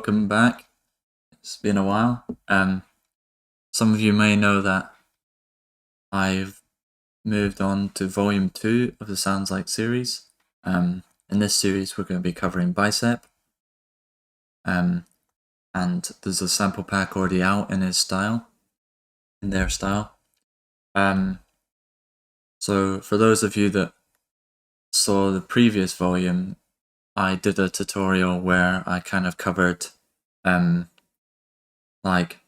welcome back. It's been a while. Some of you may know that I've moved on to volume 2 of the Sounds Like series. In this series we're going to be covering Bicep. And there's a sample pack already out in their style. So for those of you that saw the previous volume, I did a tutorial where I kind of covered like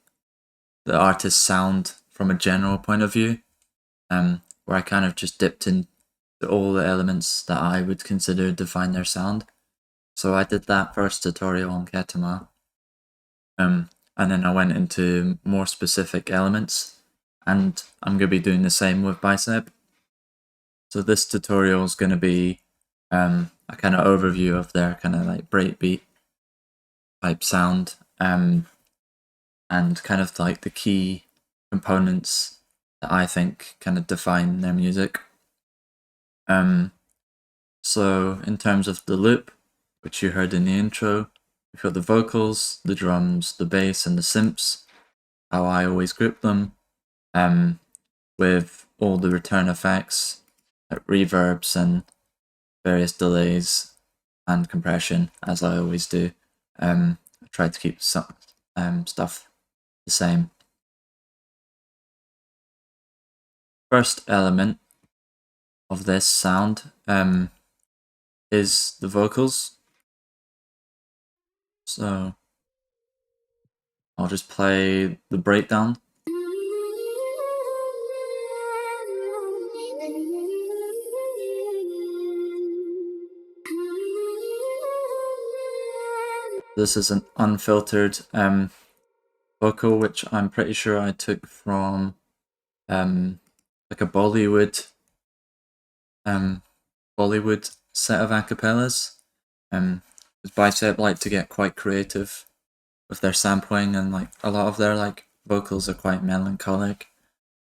the artist's sound from a general point of view, where I kind of just dipped into all the elements that I would consider define their sound. So I did that first tutorial on Ketama, and then I went into more specific elements, and I'm going to be doing the same with Bicep. So this tutorial is going to be a kind of overview of their kind of like breakbeat type sound, and kind of like the key components that I think kind of define their music. So in terms of the loop, which you heard in the intro, we've got the vocals, the drums, the bass, and the synths, how I always group them, with all the return effects, like reverbs and various delays and compression, as I always do. I try to keep some stuff the same. First element of this sound is the vocals. So I'll just play the breakdown. This is an unfiltered vocal, which I'm pretty sure I took from like a Bollywood set of acapellas. Bicep like to get quite creative with their sampling, and like a lot of their like vocals are quite melancholic,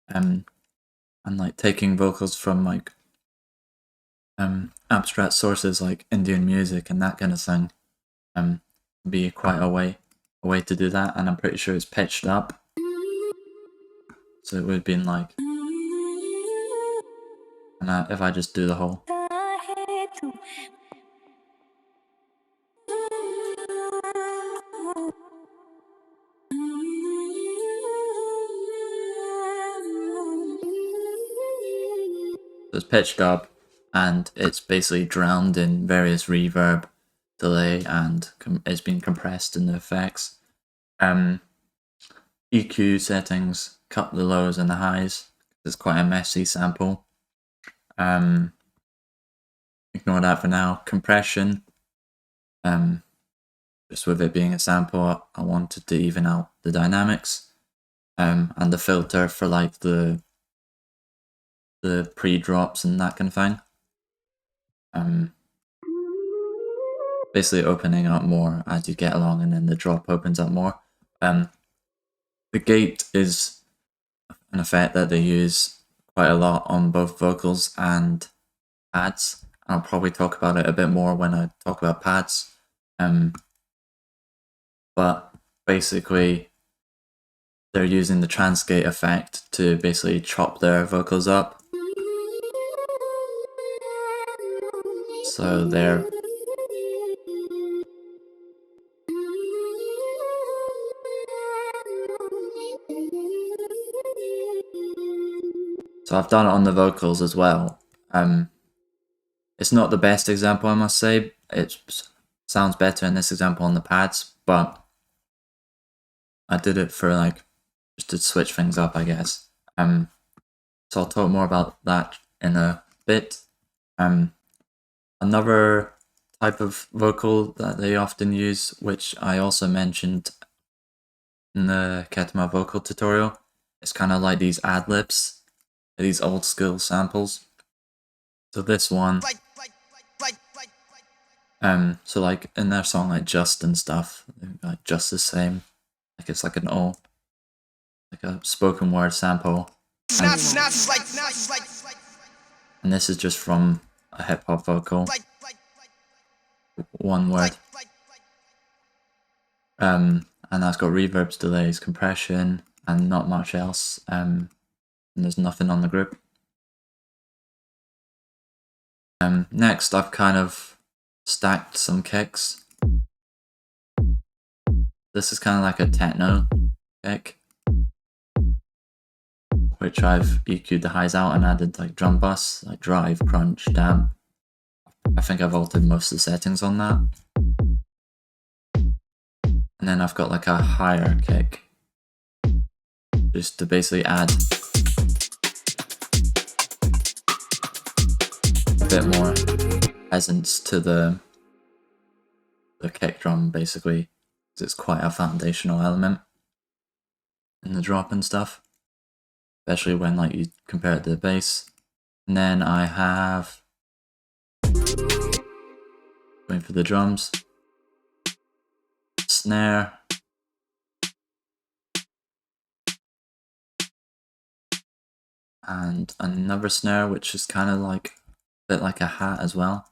and like taking vocals from like abstract sources like Indian music and that kind of thing be quite a way to do that. And I'm pretty sure it's pitched up, so it would have been like, and if I just do the whole, so it's pitched up and it's basically drowned in various reverb, delay, and it's been compressed in the effects. EQ settings, cut the lows and the highs. It's quite a messy sample. Ignore that for now. Compression, just with it being a sample, I wanted to even out the dynamics, and the filter for like the pre-drops and that kind of thing. Basically opening up more as you get along, and then the drop opens up more. The gate is an effect that they use quite a lot on both vocals and pads. I'll probably talk about it a bit more when I talk about pads. But basically, they're using the transgate effect to basically chop their vocals up. So I've done it on the vocals as well. It's not the best example, I must say. It sounds better in this example on the pads, but I did it for like just to switch things up, I guess. So I'll talk more about that in a bit. Another type of vocal that they often use, which I also mentioned in the Ketama vocal tutorial, is kind of like these ad-libs, these old school samples. So this one, so like in their song like Just and stuff, like just the same, like it's like like a spoken word sample. And this is just from a hip hop vocal. One word. And that's got reverbs, delays, compression, and not much else. And there's nothing on the group. Next, I've kind of stacked some kicks. This is kind of like a techno kick, which I've EQ'd the highs out and added like drum bus, like drive, crunch, damp. I think I've altered most of the settings on that. And then I've got like a higher kick, just to basically add a bit more presence to the kick drum, basically, because it's quite a foundational element in the drop and stuff, especially when like you compare it to the bass. And then I have, going for the drums, snare, and another snare which is kind of like a bit like a hat as well.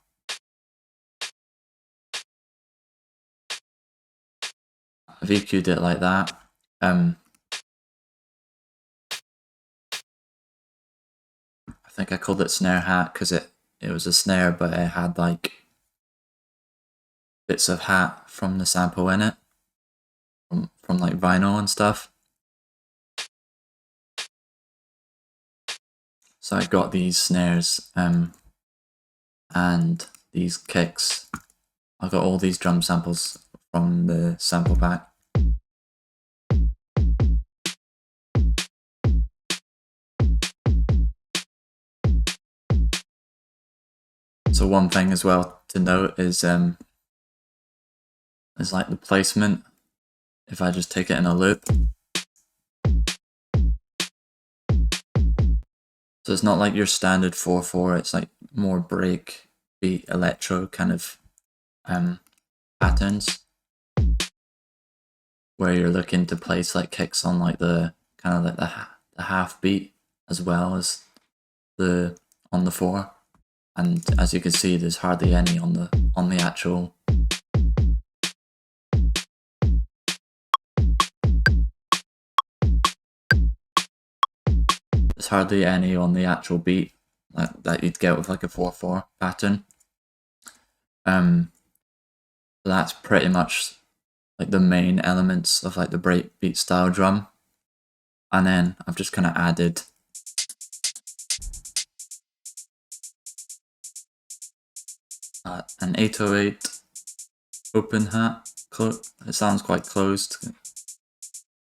I've EQ'd it like that. I think I called it snare hat because it was a snare, but it had like bits of hat from the sample in it, from like vinyl and stuff. So I got these snares and these kicks. I got all these drum samples from the sample pack. So one thing as well to note is like the placement. If I just take it in a loop, so it's not like your standard 4/4. It's like more break beat electro kind of patterns, where you're looking to place like kicks on like the kind of like the half beat as well as on the 4. And as you can see, there's hardly any on the actual beat that you'd get with like a 4/4 pattern. So that's pretty much like the main elements of like the breakbeat style drum. And then I've just kind of added an 808 open hat. It sounds quite closed.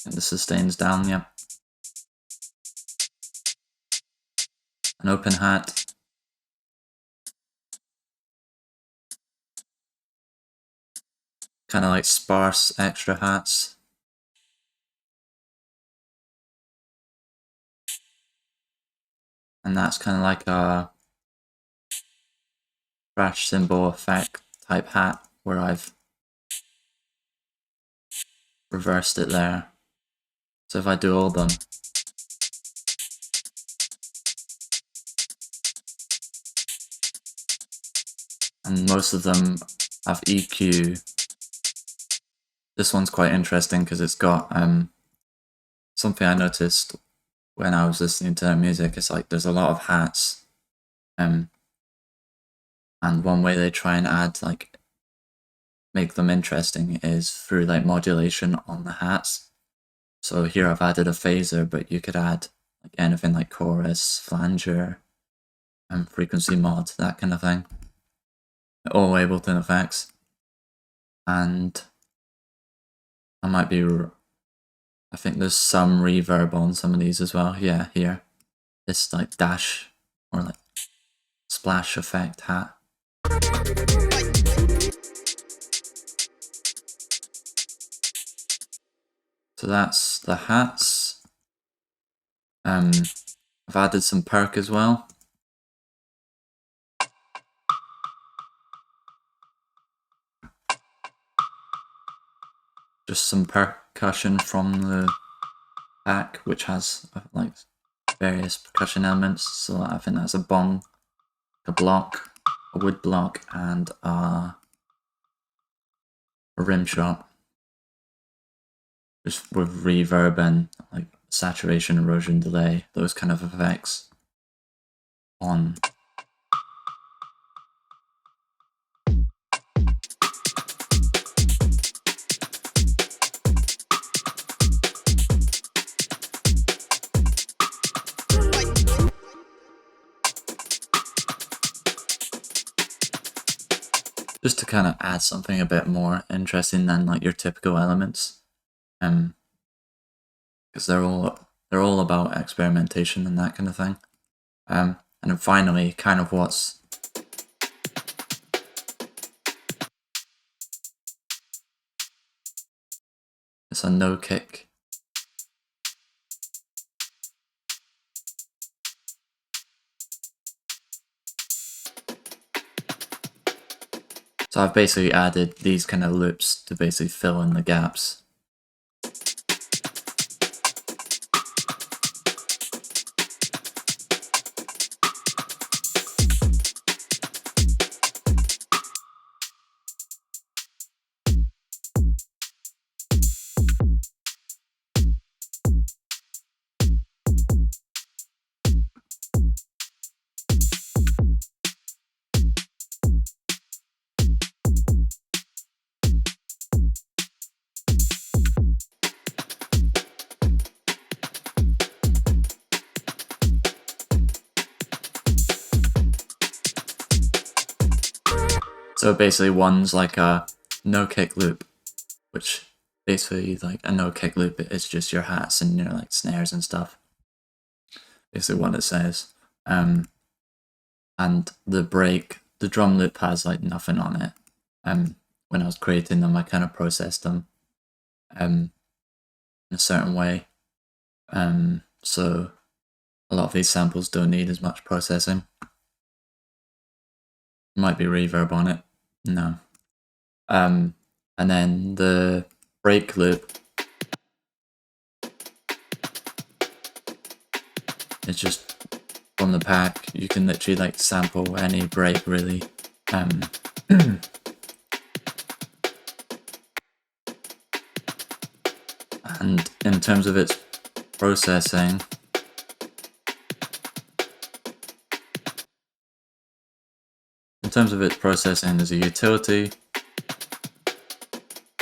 And the sustain's down, yeah. An open hat. Kind of like sparse extra hats. And that's kind of like a crash cymbal effect type hat where I've reversed it there. So if I do all of them, and most of them have EQ. This one's quite interesting because it's got something I noticed when I was listening to their music. It's like there's a lot of hats, and one way they try and make them interesting is through like modulation on the hats. So here I've added a phaser, but you could add like anything like chorus, flanger, and frequency mod, that kind of thing. All Ableton effects. And I think there's some reverb on some of these as well. Yeah, here. This like dash or like splash effect hat. So that's the hats. I've added some perk as well. Just some percussion from the pack, which has like various percussion elements. So I think that's a bong, a block, a wood block, and a rim shot. just with reverb and like saturation, erosion, delay, those kind of effects on. Just to kind of add something a bit more interesting than like your typical elements, because they're all about experimentation and that kind of thing. And then finally, kind of it's a no kick. So I've basically added these kind of loops to basically fill in the gaps. So basically one's like a no kick loop, which basically like a no kick loop is just your hats and your like snares and stuff. Basically what it says. And the drum loop has like nothing on it. When I was creating them, I kind of processed them in a certain way. So a lot of these samples don't need as much processing. Might be reverb on it. No. And then the break loop is just from the pack. You can literally like sample any break really. And in terms of its processing, there's a utility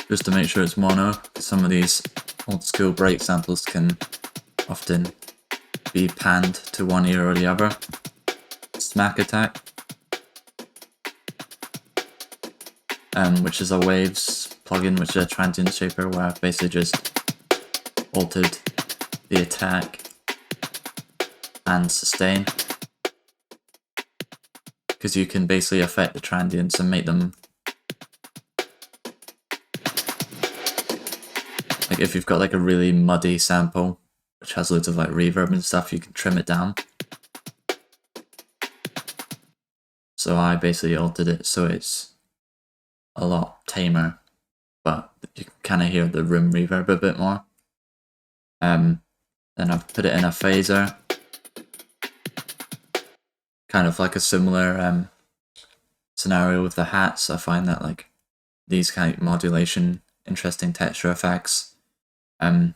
just to make sure it's mono. Some of these old school break samples can often be panned to one ear or the other. Smack attack, which is a Waves plugin, which is a transient shaper where I've basically just altered the attack and sustain, because you can basically affect the transients and make them like, if you've got like a really muddy sample which has loads of like reverb and stuff, you can trim it down. So I basically altered it so it's a lot tamer, but you can kind of hear the room reverb a bit more. Then I've put it in a phaser, kind of like a similar scenario with the hats. I find that like these kind of modulation, interesting texture effects, add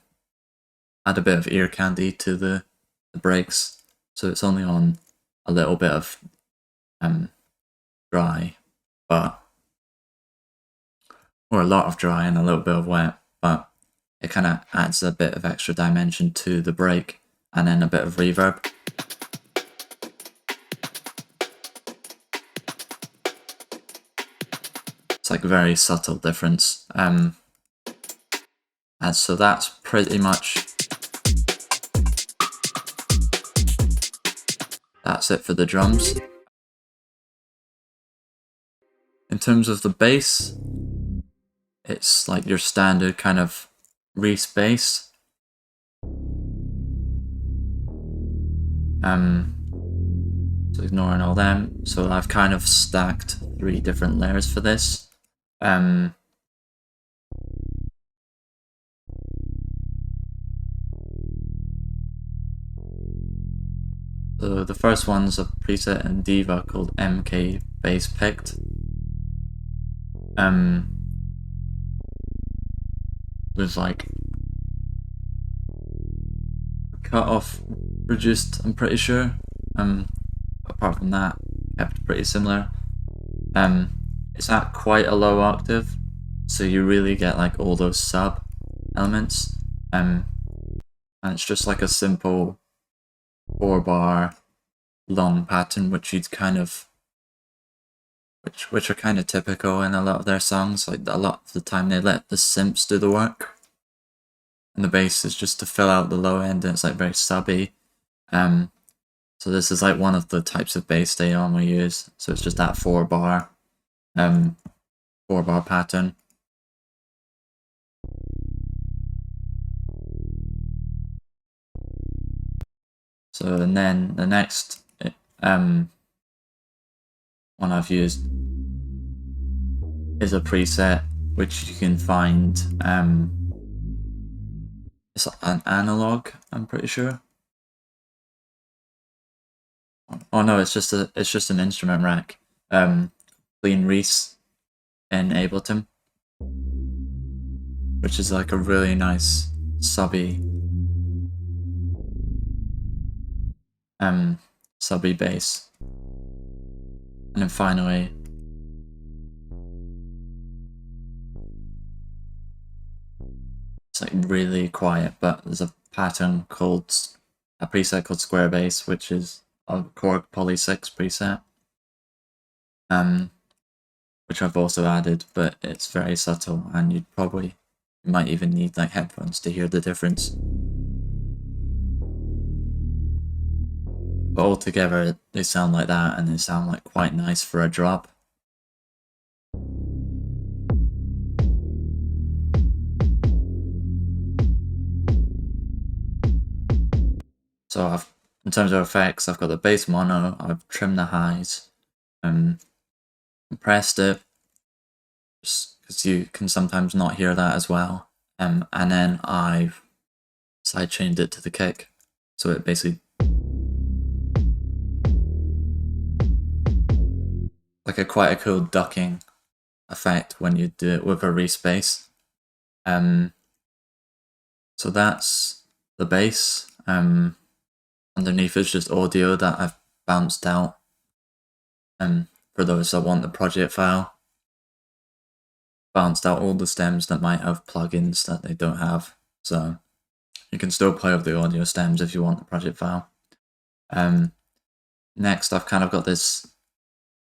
a bit of ear candy to the breaks, so it's only on a little bit of dry, or a lot of dry and a little bit of wet, but it kind of adds a bit of extra dimension to the break, and then a bit of reverb. It's like a very subtle difference. And so that's pretty much it for the drums. In terms of the bass, it's like your standard kind of Reese bass. So ignoring all them, so I've kind of stacked 3 different layers for this. So the first one's a preset in Diva called MK Bass Picked. With like cut off reduced, I'm pretty sure. Apart from that, kept pretty similar. It's at quite a low octave, so you really get like all those sub elements. And it's just like a simple 4-bar long pattern, which you'd kind of which are kind of typical in a lot of their songs. Like a lot of the time they let the synths do the work, and the bass is just to fill out the low end, and it's like very subby. So this is like one of the types of bass they normally use. So it's just that 4-bar pattern. So and then the next one I've used is a preset which you can find. It's an analog, I'm pretty sure. Oh no, it's just an instrument rack. Clean Reese in Ableton, which is like a really nice subby bass. And then finally, it's like really quiet, but there's a preset called Square Bass, which is a Korg Poly 6 preset, which I've also added, but it's very subtle, and you might even need like headphones to hear the difference. But altogether, they sound like that, and they sound like quite nice for a drop. So in terms of effects, I've got the bass mono, I've trimmed the highs, compressed it, just because you can sometimes not hear that as well, and then I've sidechained it to the kick, so it basically like quite a cool ducking effect when you do it with a Reese bass. So that's the bass. Underneath is just audio that I've bounced out. For those that want the project file, bounced out all the stems that might have plugins that they don't have. So you can still play with the audio stems if you want the project file. Next, I've kind of got this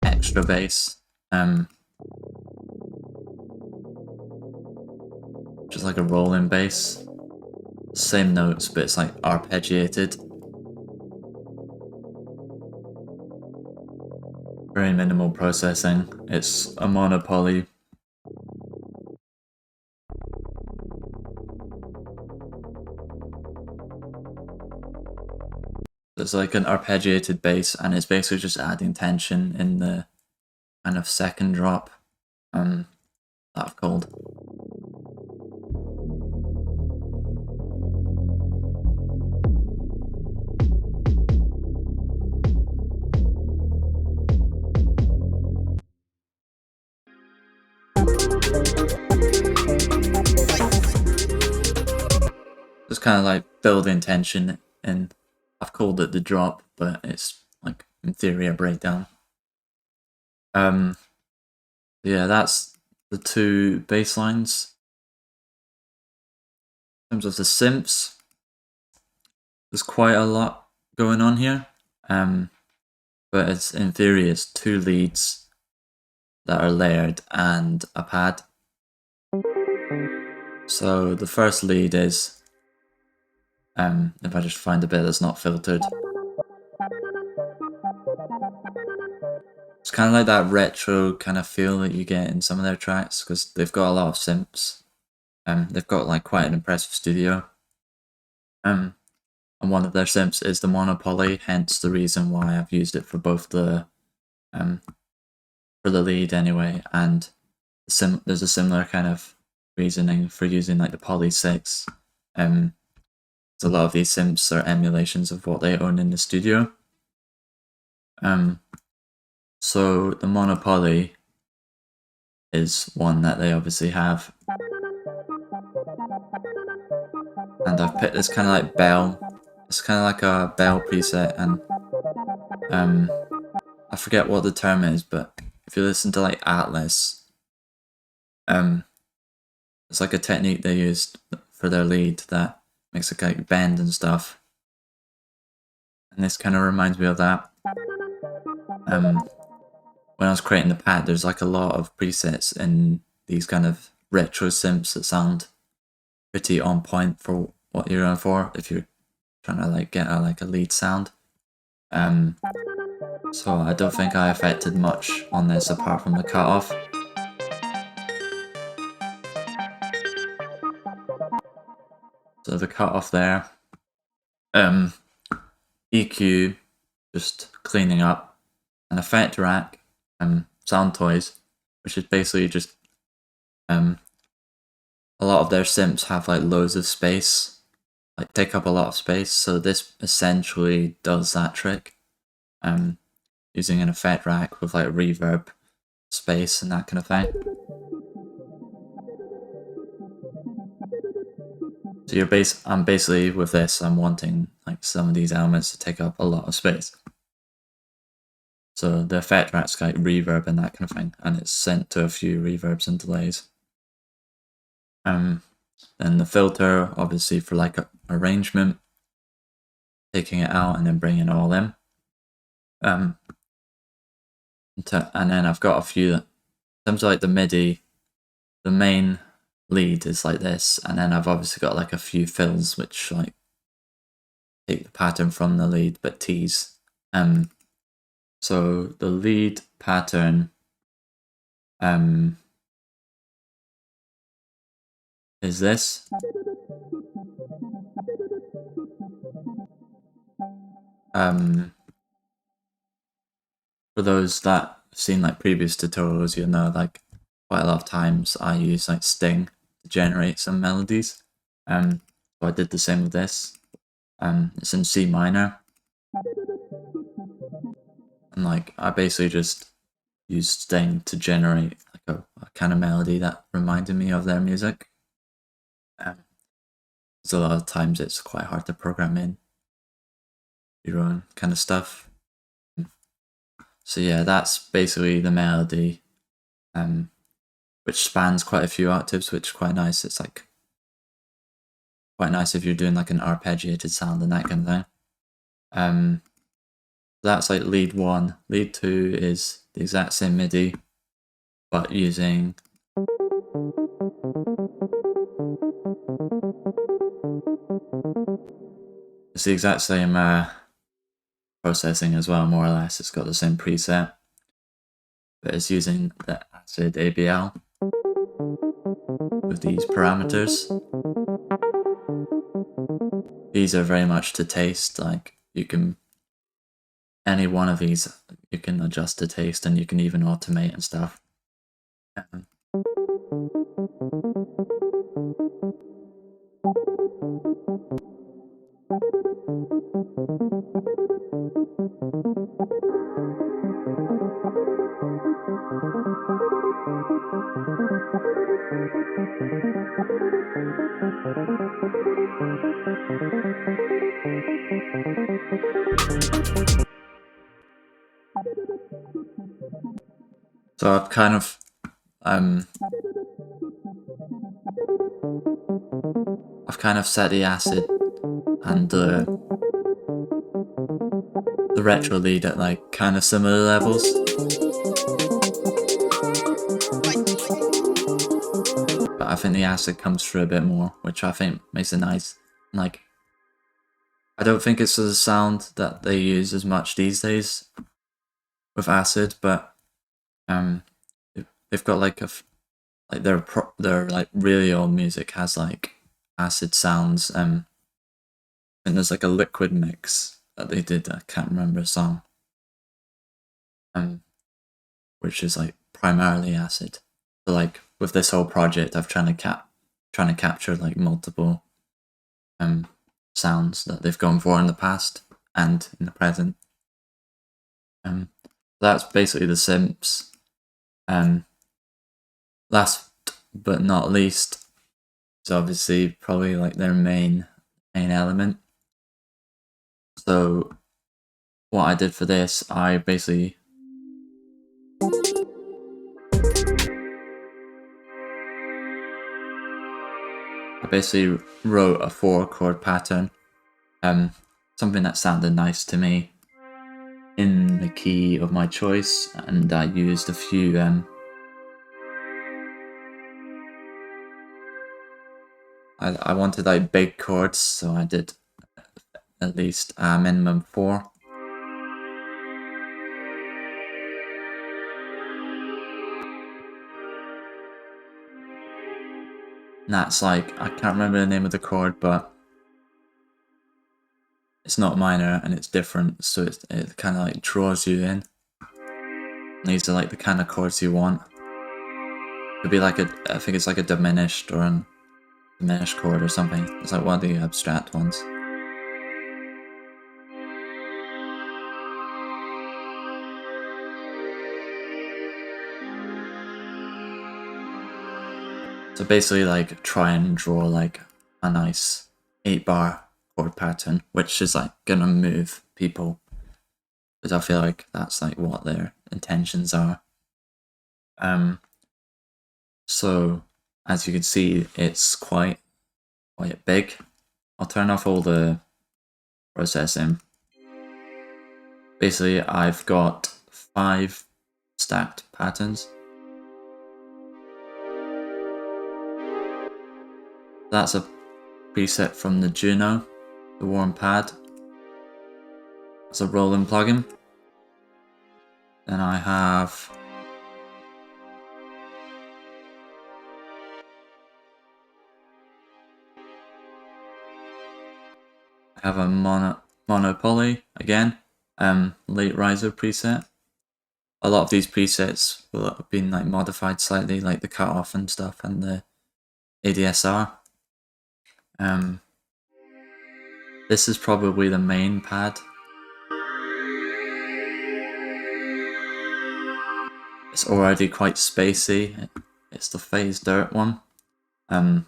extra bass, just like a rolling bass. Same notes, but it's like arpeggiated. Very minimal processing. It's a monopoly. It's like an arpeggiated bass, and it's basically just adding tension in the kind of second drop that I've called. Just kind of like building tension, and I've called it the drop, but it's like in theory a breakdown. Yeah, that's the two bass lines. In terms of the synths, there's quite a lot going on here, but it's in theory it's 2 leads that are layered and a pad. So the first lead is, if I just find a bit that's not filtered, it's kind of like that retro kind of feel that you get in some of their tracks, because they've got a lot of synths. They've got like quite an impressive studio. And one of their synths is the monopoly, hence the reason why I've used it for both the for the lead anyway, and there's a similar kind of reasoning for using like the Poly 6. A lot of these synths are emulations of what they own in the studio. So the monopoly is one that they obviously have, and I've picked this kind of like bell. It's kind of like a bell preset, and I forget what the term is, but if you listen to like Atlas, um, it's like a technique they used for their lead that makes it like bend and stuff. And this kind of reminds me of that. When I was creating the pad, there's like a lot of presets in these kind of retro synths that sound pretty on point for what you're going for if you're trying to like get a lead sound. So I don't think I affected much on this apart from the cutoff. So the cutoff there. EQ, just cleaning up. An effect rack, sound toys, which is basically just a lot of their synths have like loads of space, like take up a lot of space. So this essentially does that trick. Using an effect rack with like reverb, space, and that kind of thing. So I'm basically with this, I'm wanting like some of these elements to take up a lot of space. So the effect rack's like reverb and that kind of thing, and it's sent to a few reverbs and delays. Then the filter, obviously for like arrangement, taking it out and then bringing it all in. And then I've got a few, in terms of like the MIDI, the main lead is like this, and then I've obviously got like a few fills which like take the pattern from the lead but tease. So the lead pattern is this. For those that have seen like previous tutorials, you'll know like quite a lot of times I use like Sting to generate some melodies. So I did the same with this. It's in C minor. And like I basically just used Sting to generate like a kind of melody that reminded me of their music. So a lot of times it's quite hard to program in your own kind of stuff. So yeah, that's basically the melody, which spans quite a few octaves, which is quite nice. It's like quite nice if you're doing like an arpeggiated sound and that kind of thing. That's like lead 1. Lead 2 is the exact same MIDI, but using it's the exact same processing as well, more or less. It's got the same preset, but it's using the Acid ABL with these parameters. These are very much to taste, like you can, any one of these you can adjust to taste and you can even automate and stuff. So I've kind of set the acid and the retro lead at like kind of similar levels. But I think the acid comes through a bit more, which I think makes it nice. Like, I don't think it's a sound that they use as much these days with acid, but they've got like their like really old music has like acid sounds. And there's like a liquid mix that they did. I can't remember a song. Which is like primarily acid. So like with this whole project, I've trying to capture like multiple sounds that they've gone for in the past and in the present. That's basically the synths. Last but not least is obviously probably like their main element, So what I did for this, I basically wrote a 4-chord pattern, something that sounded nice to me in the key of my choice, and I used a few I wanted like big chords, so I did at least a minimum 4. And that's like, I can't remember the name of the chord, but it's not minor and it's different, so it kind of like draws you in. And these are like the kind of chords you want. It'd be like I think it's like a diminished or a diminished chord or something. It's like one of the abstract ones. So basically like try and draw like a nice 8-bar chord pattern, which is like gonna move people. Because I feel like that's like what their intentions are. So as you can see, it's quite big. I'll turn off all the processing. Basically, I've got 5 stacked patterns. That's a preset from the Juno, the warm pad. It's a rolling plugin. Then I have a monopoly again, late riser preset. A lot of these presets will have been like modified slightly, like the cutoff and stuff, and the ADSR. This is probably the main pad. It's already quite spacey. It's the phase dirt one. And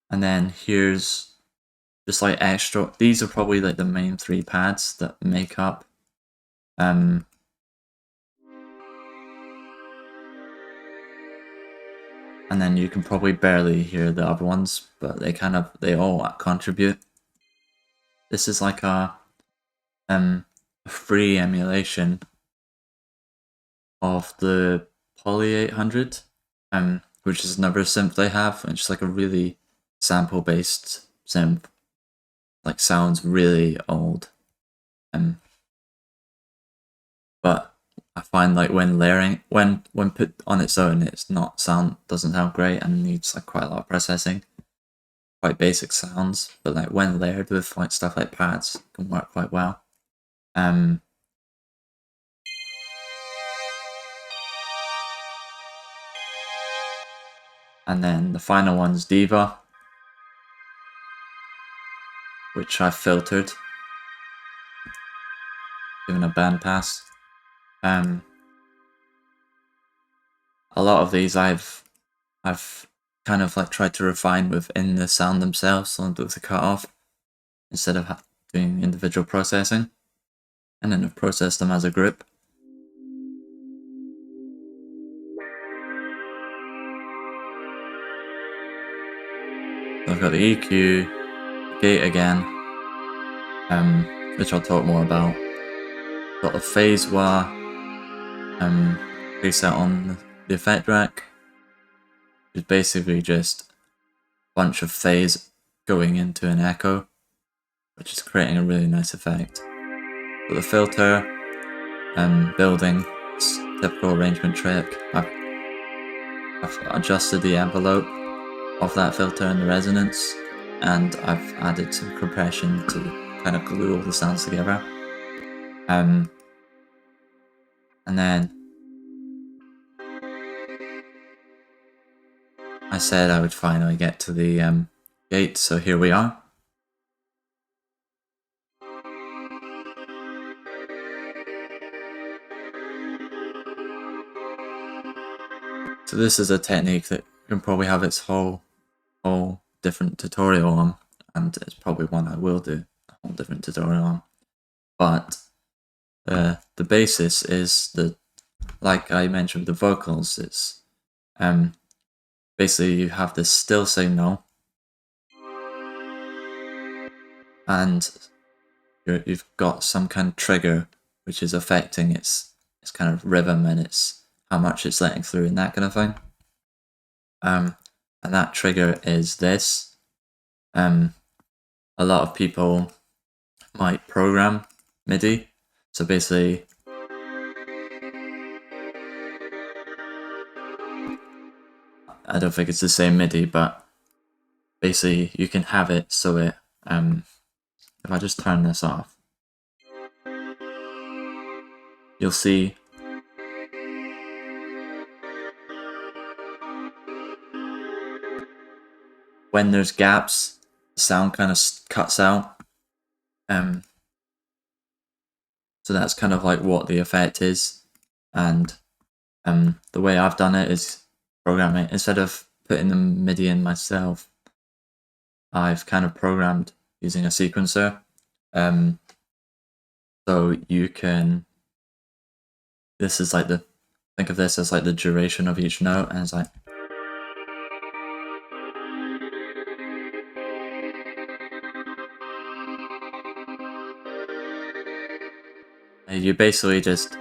then here's just like extra. These are probably like the main 3 pads that make up. And then you can probably barely hear the other ones, but they all contribute. This is like a free emulation of the Poly 800, which is another synth they have, and it's like a really sample-based synth. Like sounds really old, but I find like when layering, when put on its own, doesn't sound great and needs like quite a lot of processing. Quite basic sounds, but like when layered with like stuff like pads, can work quite well. And then the final one's Diva, which I filtered, given a bandpass. A lot of these I've kind of like tried to refine within the sound themselves, with the cutoff, instead of doing individual processing, and then I've processed them as a group. So I've got the EQ, gate again, which I'll talk more about. Got the phase wah preset on the effect rack, which is basically just a bunch of phase going into an echo, which is creating a really nice effect. Got the filter, building, typical arrangement trick. I've adjusted the envelope of that filter and the resonance, and I've added some compression to kind of glue all the sounds together. And then I said I would finally get to the gate, so here we are. So this is a technique that can probably have its whole different tutorial on, and it's probably one I will do a whole different tutorial on. But the basis is like I mentioned with the vocals, it's basically you have this still signal, and you've got some kind of trigger which is affecting its kind of rhythm and its how much it's letting through and that kind of thing. And that trigger is this. A lot of people might program MIDI. So basically, I don't think it's the same MIDI, but basically you can have it so it, if I just turn this off, you'll see when there's gaps, the sound kind of cuts out. So that's kind of like what the effect is. And the way I've done it is programming, instead of putting the MIDI in myself, I've kind of programmed using a sequencer. So you can, this is like think of this as like the duration of each note, and it's like, you basically just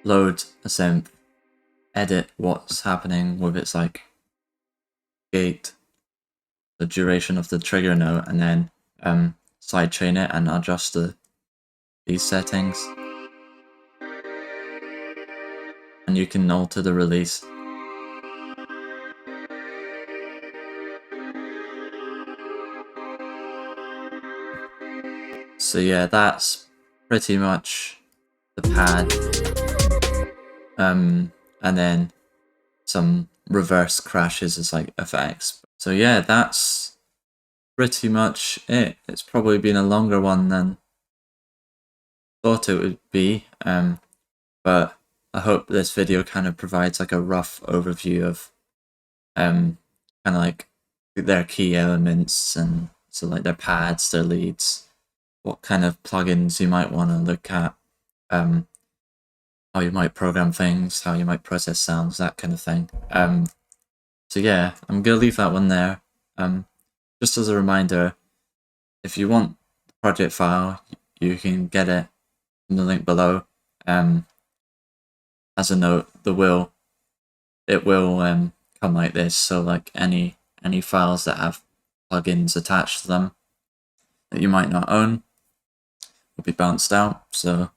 load a synth, edit what's happening with its like gate, the duration of the trigger note, and then sidechain it and adjust these settings. And you can alter the release. So yeah, that's pretty much the pad. And then some reverse crashes as like effects. So yeah, that's pretty much it. It's probably been a longer one than I thought it would be, but I hope this video kind of provides like a rough overview of kind of like their key elements, and so like their pads, their leads, what kind of plugins you might want to look at, how you might program things, how you might process sounds, that kind of thing. So yeah, I'm gonna leave that one there. Just as a reminder, if you want the project file, you can get it from the link below. As a note, it will come like this. So like any files that have plugins attached to them that you might not own will be bounced out. So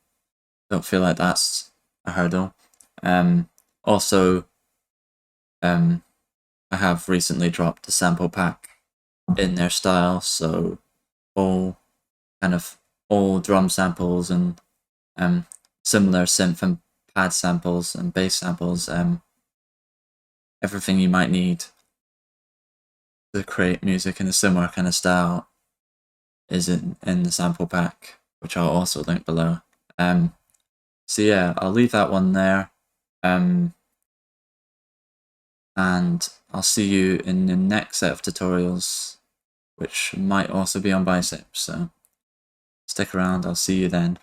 don't feel like that's a hurdle. Also, I have recently dropped a sample pack in their style, so all drum samples and similar synth and pad samples and bass samples, everything you might need to create music in a similar kind of style is in the sample pack, which I'll also link below. So yeah, I'll leave that one there. And I'll see you in the next set of tutorials, which might also be on Bicep. So stick around, I'll see you then.